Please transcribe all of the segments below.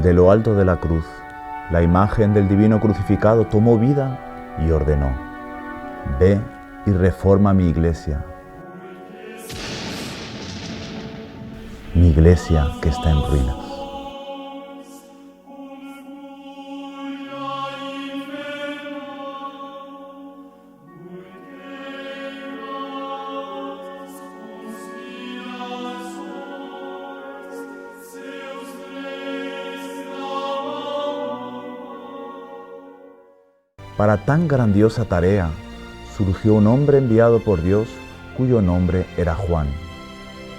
De lo alto de la cruz, la imagen del divino crucificado tomó vida y ordenó: ve y reforma mi iglesia que está en ruinas. Para tan grandiosa tarea, surgió un hombre enviado por Dios cuyo nombre era Juan.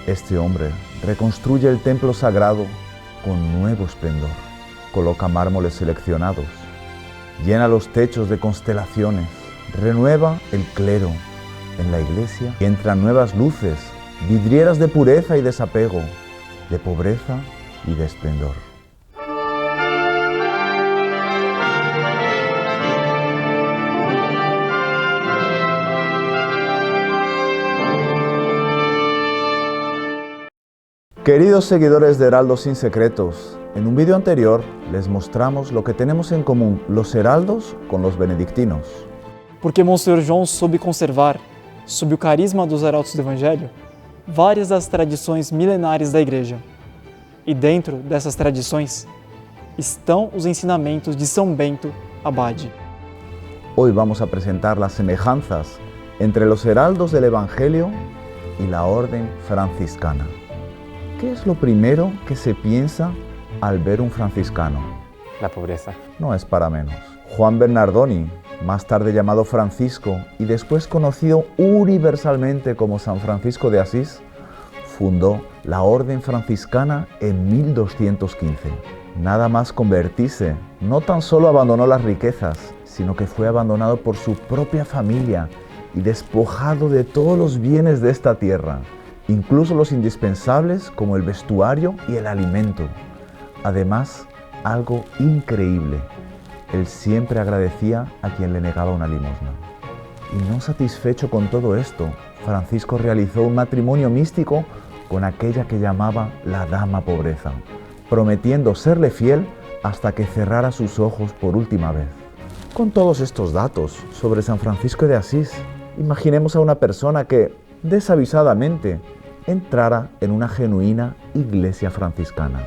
Este hombre reconstruye el templo sagrado con nuevo esplendor, coloca mármoles seleccionados, llena los techos de constelaciones, renueva el clero en la iglesia y entran nuevas luces, vidrieras de pureza y desapego, de pobreza y de esplendor. Queridos seguidores de Heraldos sin Secretos, en un vídeo anterior les mostramos lo que tenemos en común los heraldos con los benedictinos. Porque Monsenhor João soube conservar, sob o carisma dos heraldos do Evangelho, várias das tradições milenares da Igreja. E dentro dessas tradições estão os ensinamentos de São Bento Abade. Hoy vamos a presentar las semejanzas entre los heraldos del Evangelio y la orden franciscana. ¿Qué es lo primero que se piensa al ver un franciscano? La pobreza. No es para menos. Juan Bernardoni, más tarde llamado Francisco y después conocido universalmente como San Francisco de Asís, fundó la orden franciscana en 1215. Nada más convertirse, no tan solo abandonó las riquezas, sino que fue abandonado por su propia familia y despojado de todos los bienes de esta tierra, incluso los indispensables como el vestuario y el alimento. Además, algo increíble, él siempre agradecía a quien le negaba una limosna. Y no satisfecho con todo esto, Francisco realizó un matrimonio místico con aquella que llamaba la Dama Pobreza, prometiendo serle fiel hasta que cerrara sus ojos por última vez. Con todos estos datos sobre San Francisco de Asís, imaginemos a una persona que, desavisadamente, entrara en una genuina iglesia franciscana.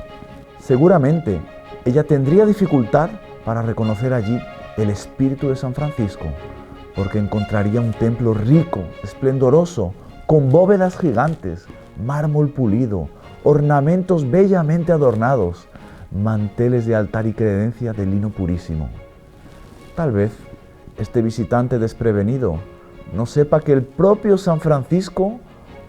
Seguramente ella tendría dificultad para reconocer allí el espíritu de San Francisco, porque encontraría un templo rico, esplendoroso, con bóvedas gigantes, mármol pulido, ornamentos bellamente adornados, manteles de altar y credencia de lino purísimo. Tal vez este visitante desprevenido no sepa que el propio San Francisco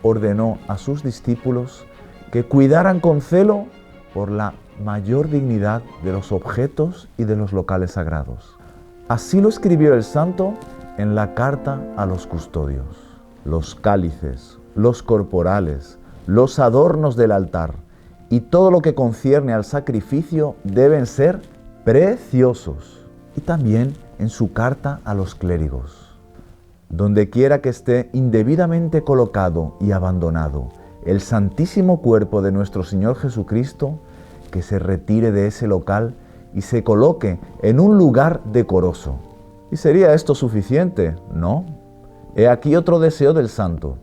ordenó a sus discípulos que cuidaran con celo por la mayor dignidad de los objetos y de los locales sagrados. Así lo escribió el santo en la carta a los custodios. Los cálices, los corporales, los adornos del altar y todo lo que concierne al sacrificio deben ser preciosos. Y también en su carta a los clérigos. Donde quiera que esté indebidamente colocado y abandonado el santísimo cuerpo de nuestro Señor Jesucristo, que se retire de ese local y se coloque en un lugar decoroso. ¿Y sería esto suficiente? No. He aquí otro deseo del santo.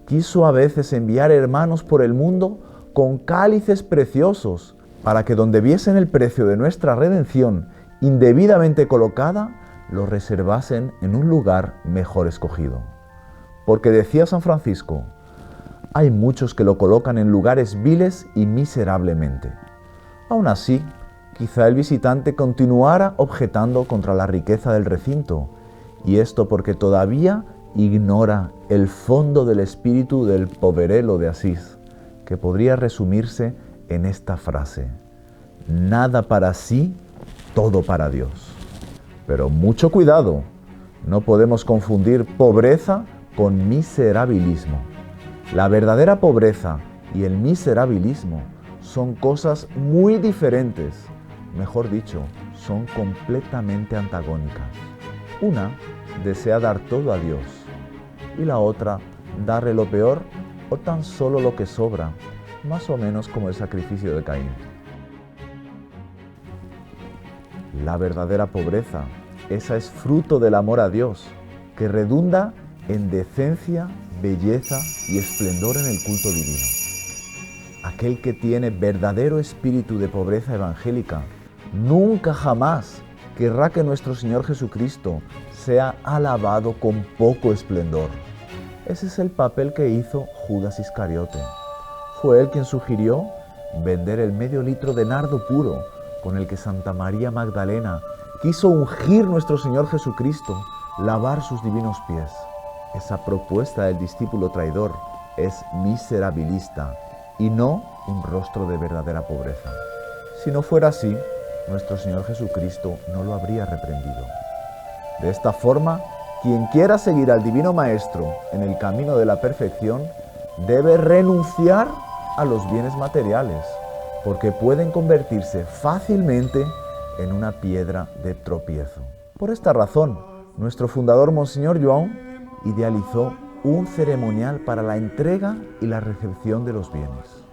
Quiso a veces enviar hermanos por el mundo con cálices preciosos, para que donde viesen el precio de nuestra redención indebidamente colocada, lo reservasen en un lugar mejor escogido. Porque decía San Francisco, hay muchos que lo colocan en lugares viles y miserablemente. Aún así, quizá el visitante continuara objetando contra la riqueza del recinto, y esto porque todavía ignora el fondo del espíritu del poverelo de Asís, que podría resumirse en esta frase: nada para sí, todo para Dios. Pero mucho cuidado, no podemos confundir pobreza con miserabilismo. La verdadera pobreza y el miserabilismo son cosas muy diferentes, mejor dicho, son completamente antagónicas. Una desea dar todo a Dios y la otra darle lo peor o tan solo lo que sobra, más o menos como el sacrificio de Caín. La verdadera pobreza, esa es fruto del amor a Dios, que redunda en decencia, belleza y esplendor en el culto divino. Aquel que tiene verdadero espíritu de pobreza evangélica, nunca jamás querrá que nuestro Señor Jesucristo sea alabado con poco esplendor. Ese es el papel que hizo Judas Iscariote. Fue él quien sugirió vender el medio litro de nardo puro con el que Santa María Magdalena quiso ungir nuestro Señor Jesucristo, lavar sus divinos pies. Esa propuesta del discípulo traidor es miserabilista y no un rostro de verdadera pobreza. Si no fuera así, nuestro Señor Jesucristo no lo habría reprendido. De esta forma, quien quiera seguir al Divino Maestro en el camino de la perfección, debe renunciar a los bienes materiales, porque pueden convertirse fácilmente en una piedra de tropiezo. Por esta razón, nuestro fundador Monseñor Joan idealizó un ceremonial para la entrega y la recepción de los bienes.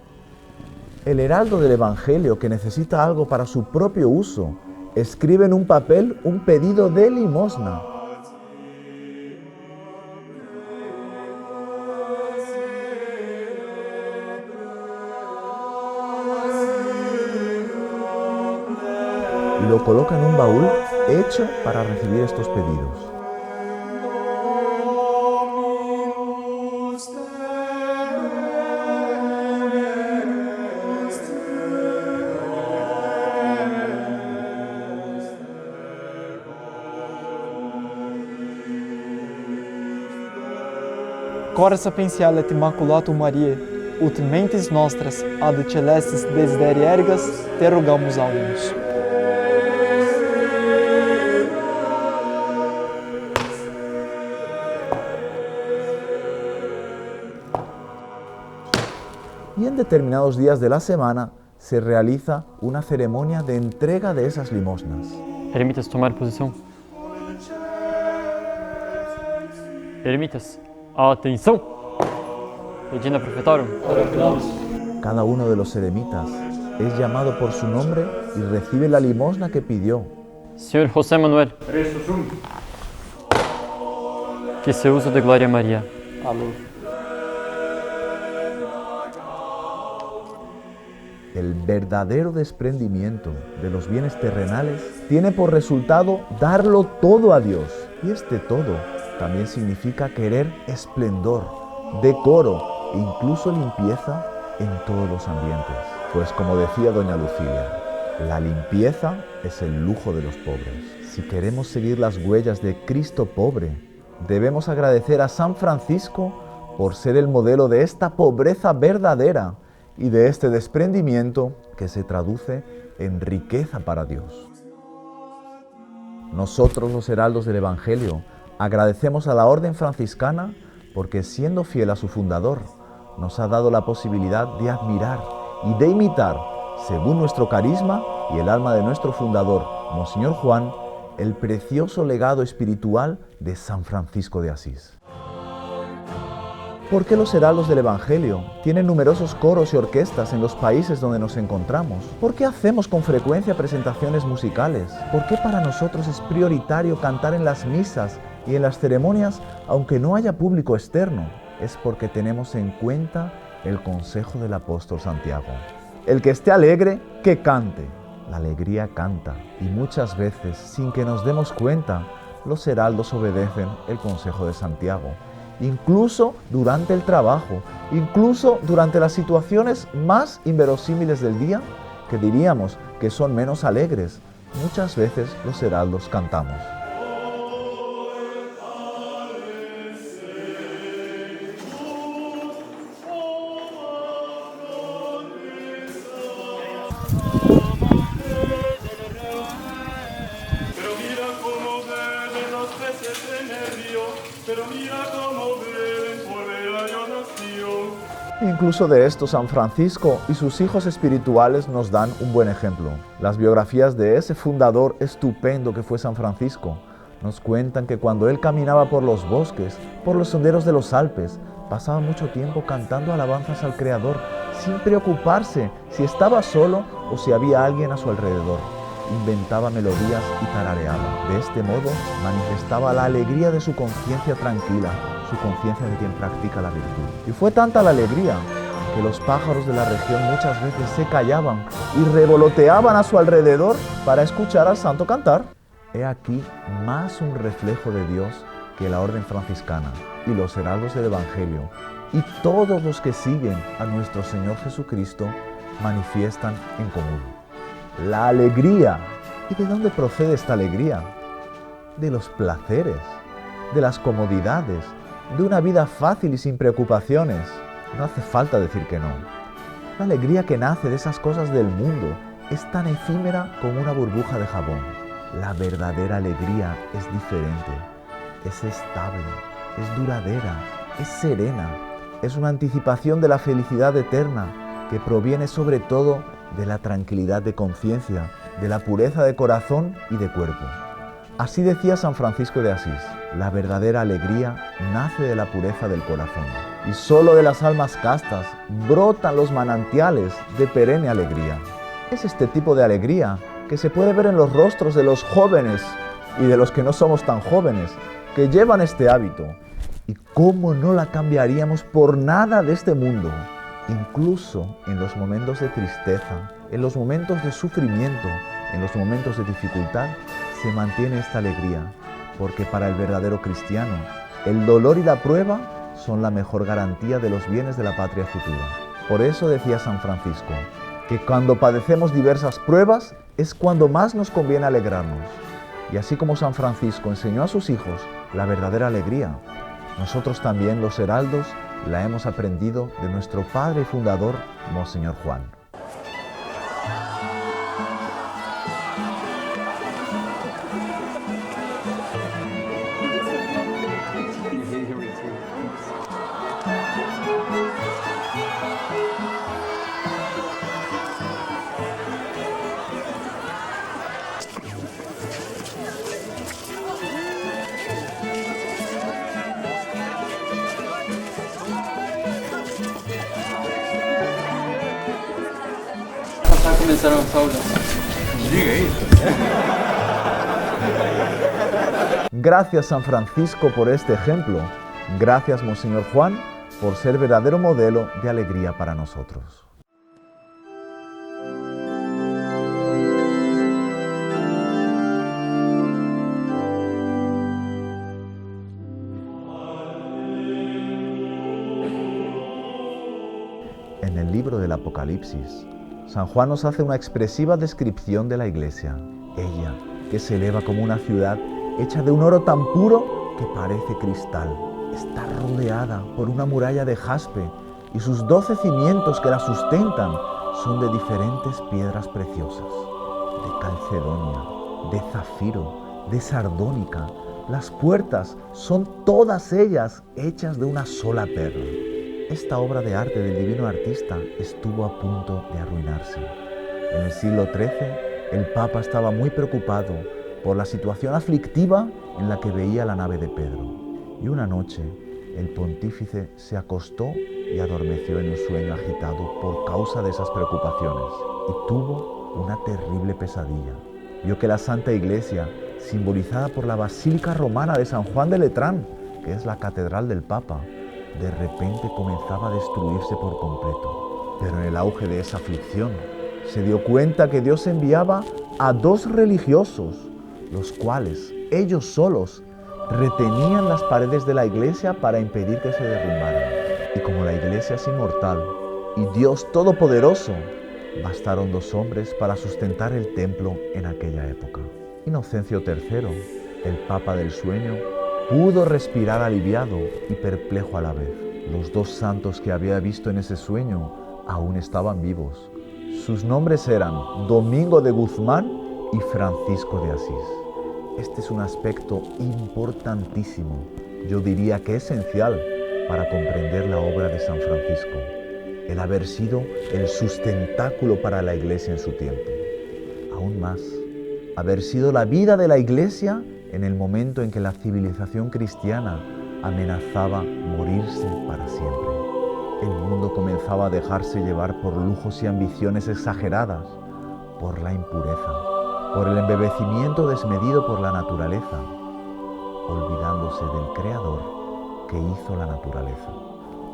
El heraldo del Evangelio, que necesita algo para su propio uso, escribe en un papel un pedido de limosna. Y lo coloca en un baúl hecho para recibir estos pedidos. Cora sapentiale et Immaculatum Mariae, ut mentes nostras ad celestis desideri ergas, te rogamus audimus. Y en determinados días de la semana se realiza una ceremonia de entrega de esas limosnas. Eremitas, tomar posição. Eremitas, atenção! Regina Profetarum. Cada uno de los eremitas es llamado por su nombre y recibe la limosna que pidió. Senhor José Manuel. Que se uso de Glória Maria. Alô. El verdadero desprendimiento de los bienes terrenales tiene por resultado darlo todo a Dios. Y este todo también significa querer esplendor, decoro e incluso limpieza en todos los ambientes. Pues como decía doña Lucilia, la limpieza es el lujo de los pobres. Si queremos seguir las huellas de Cristo pobre, debemos agradecer a San Francisco por ser el modelo de esta pobreza verdadera y de este desprendimiento que se traduce en riqueza para Dios. Nosotros, los heraldos del Evangelio, agradecemos a la Orden Franciscana porque, siendo fiel a su fundador, nos ha dado la posibilidad de admirar y de imitar, según nuestro carisma y el alma de nuestro fundador, Monseñor Juan, el precioso legado espiritual de San Francisco de Asís. ¿Por qué los heraldos del Evangelio tienen numerosos coros y orquestas en los países donde nos encontramos? ¿Por qué hacemos con frecuencia presentaciones musicales? ¿Por qué para nosotros es prioritario cantar en las misas y en las ceremonias aunque no haya público externo? Es porque tenemos en cuenta el consejo del apóstol Santiago. El que esté alegre, que cante. La alegría canta y muchas veces, sin que nos demos cuenta, los heraldos obedecen el consejo de Santiago. Incluso durante el trabajo, incluso durante las situaciones más inverosímiles del día, que diríamos que son menos alegres, muchas veces los heraldos cantamos. Incluso de esto San Francisco y sus hijos espirituales nos dan un buen ejemplo. Las biografías de ese fundador estupendo que fue San Francisco nos cuentan que cuando él caminaba por los bosques, por los senderos de los Alpes, pasaba mucho tiempo cantando alabanzas al Creador, sin preocuparse si estaba solo o si había alguien a su alrededor. inventaba melodías y tarareaba. De este modo manifestaba la alegría de su conciencia tranquila, su conciencia de quien practica la virtud. Y fue tanta la alegría que los pájaros de la región muchas veces se callaban y revoloteaban a su alrededor para escuchar al santo cantar. He aquí más un reflejo de Dios que la orden franciscana y los heraldos del Evangelio y todos los que siguen a nuestro Señor Jesucristo manifiestan en común. La alegría. ¿Y de dónde procede esta alegría? De los placeres, de las comodidades, de una vida fácil y sin preocupaciones. No hace falta decir que no. La alegría que nace de esas cosas del mundo es tan efímera como una burbuja de jabón. La verdadera alegría es diferente, es estable, es duradera, es serena, es una anticipación de la felicidad eterna que proviene sobre todo de la tranquilidad de conciencia, de la pureza de corazón y de cuerpo. Así decía San Francisco de Asís, la verdadera alegría nace de la pureza del corazón y solo de las almas castas brotan los manantiales de perenne alegría. Es este tipo de alegría que se puede ver en los rostros de los jóvenes y de los que no somos tan jóvenes, que llevan este hábito. ¿Y cómo no la cambiaríamos por nada de este mundo? Incluso en los momentos de tristeza, en los momentos de sufrimiento, en los momentos de dificultad, se mantiene esta alegría, porque para el verdadero cristiano, el dolor y la prueba son la mejor garantía de los bienes de la patria futura. Por eso decía San Francisco, que cuando padecemos diversas pruebas es cuando más nos conviene alegrarnos. Y así como San Francisco enseñó a sus hijos la verdadera alegría, nosotros también, los heraldos, la hemos aprendido de nuestro padre y fundador, Monseñor Juan. Comenzaron las aulas. Gracias San Francisco por este ejemplo. Gracias Monseñor Juan por ser verdadero modelo de alegría para nosotros. En el libro del Apocalipsis, San Juan nos hace una expresiva descripción de la Iglesia. Ella, que se eleva como una ciudad hecha de un oro tan puro que parece cristal. Está rodeada por una muralla de jaspe y sus 12 cimientos que la sustentan son de diferentes piedras preciosas. De calcedonia, de zafiro, de sardónica. Las puertas son todas ellas hechas de una sola perla. Esta obra de arte del divino artista estuvo a punto de arruinarse. En el siglo XIII, el Papa estaba muy preocupado por la situación aflictiva en la que veía la nave de Pedro. Y una noche, el pontífice se acostó y adormeció en un sueño agitado por causa de esas preocupaciones y tuvo una terrible pesadilla. Vio que la Santa Iglesia, simbolizada por la Basílica Romana de San Juan de Letrán, que es la catedral del Papa, de repente comenzaba a destruirse por completo. Pero en el auge de esa aflicción, se dio cuenta que Dios enviaba a 2 religiosos, los cuales, ellos solos, retenían las paredes de la iglesia para impedir que se derrumbaran. Y como la iglesia es inmortal y Dios todopoderoso, bastaron 2 hombres para sustentar el templo en aquella época. Inocencio III, el Papa del sueño, pudo respirar aliviado y perplejo a la vez. Los 2 santos que había visto en ese sueño aún estaban vivos. Sus nombres eran Domingo de Guzmán y Francisco de Asís. Este es un aspecto importantísimo, yo diría que esencial, para comprender la obra de San Francisco, el haber sido el sustentáculo para la Iglesia en su tiempo. Aún más, haber sido la vida de la Iglesia en el momento en que la civilización cristiana amenazaba morirse para siempre. El mundo comenzaba a dejarse llevar por lujos y ambiciones exageradas, por la impureza, por el embebecimiento desmedido por la naturaleza, olvidándose del Creador que hizo la naturaleza.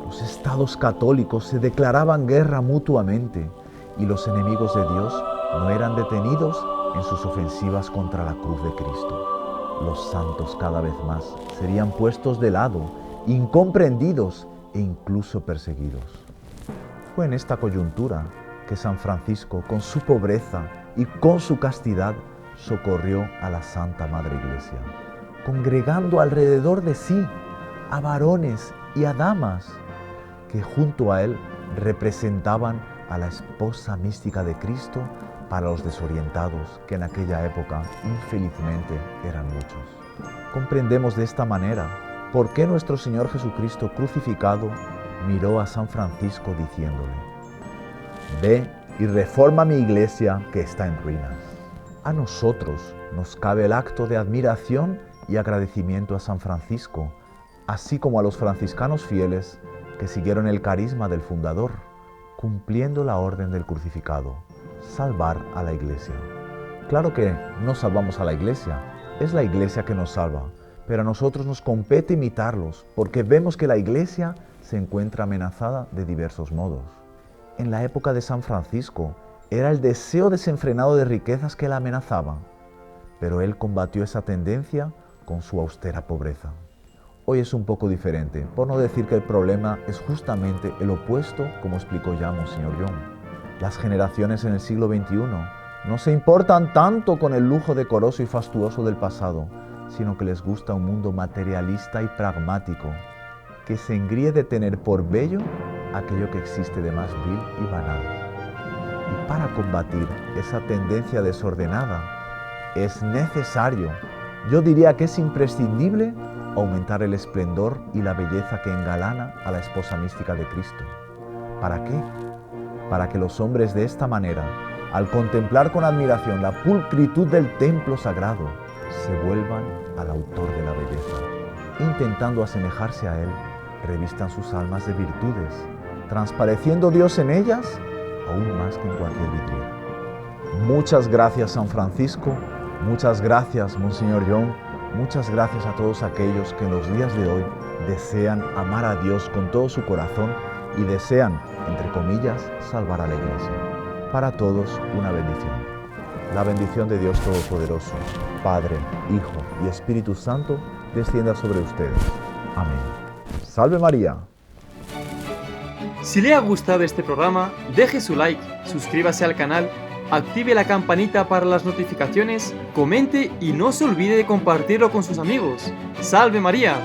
Los estados católicos se declaraban guerra mutuamente y los enemigos de Dios no eran detenidos en sus ofensivas contra la cruz de Cristo. Los santos cada vez más serían puestos de lado, incomprendidos e incluso perseguidos. Fue en esta coyuntura que San Francisco, con su pobreza y con su castidad, socorrió a la Santa Madre Iglesia, congregando alrededor de sí a varones y a damas que junto a él representaban a la esposa mística de Cristo para los desorientados, que en aquella época infelizmente eran muchos. Comprendemos de esta manera por qué nuestro Señor Jesucristo crucificado miró a San Francisco diciéndole: «Ve y reforma mi iglesia que está en ruinas». A nosotros nos cabe el acto de admiración y agradecimiento a San Francisco, así como a los franciscanos fieles que siguieron el carisma del fundador, cumpliendo la orden del crucificado: salvar a la iglesia. Claro que no salvamos a la iglesia, es la iglesia que nos salva, pero a nosotros nos compete imitarlos, porque vemos que la iglesia se encuentra amenazada de diversos modos. En la época de San Francisco era el deseo desenfrenado de riquezas que la amenazaba, pero él combatió esa tendencia con su austera pobreza. Hoy es un poco diferente, por no decir que el problema es justamente el opuesto, como explicó ya Monseñor John. Las generaciones en el siglo XXI no se importan tanto con el lujo decoroso y fastuoso del pasado, sino que les gusta un mundo materialista y pragmático, que se engríe de tener por bello aquello que existe de más vil y banal. Y para combatir esa tendencia desordenada es necesario, yo diría que es imprescindible, aumentar el esplendor y la belleza que engalana a la esposa mística de Cristo. ¿Para qué? Para que los hombres de esta manera, al contemplar con admiración la pulcritud del templo sagrado, se vuelvan al autor de la belleza. Intentando asemejarse a él, revistan sus almas de virtudes, transpareciendo Dios en ellas aún más que en cualquier vitrina. Muchas gracias, San Francisco, muchas gracias, Monseñor John, muchas gracias a todos aquellos que en los días de hoy desean amar a Dios con todo su corazón y desean, entre comillas, salvar a la Iglesia. Para todos, una bendición. La bendición de Dios Todopoderoso, Padre, Hijo y Espíritu Santo, descienda sobre ustedes. Amén. ¡Salve María! Si le ha gustado este programa, deje su like, suscríbase al canal, active la campanita para las notificaciones, comente y no se olvide de compartirlo con sus amigos. ¡Salve María!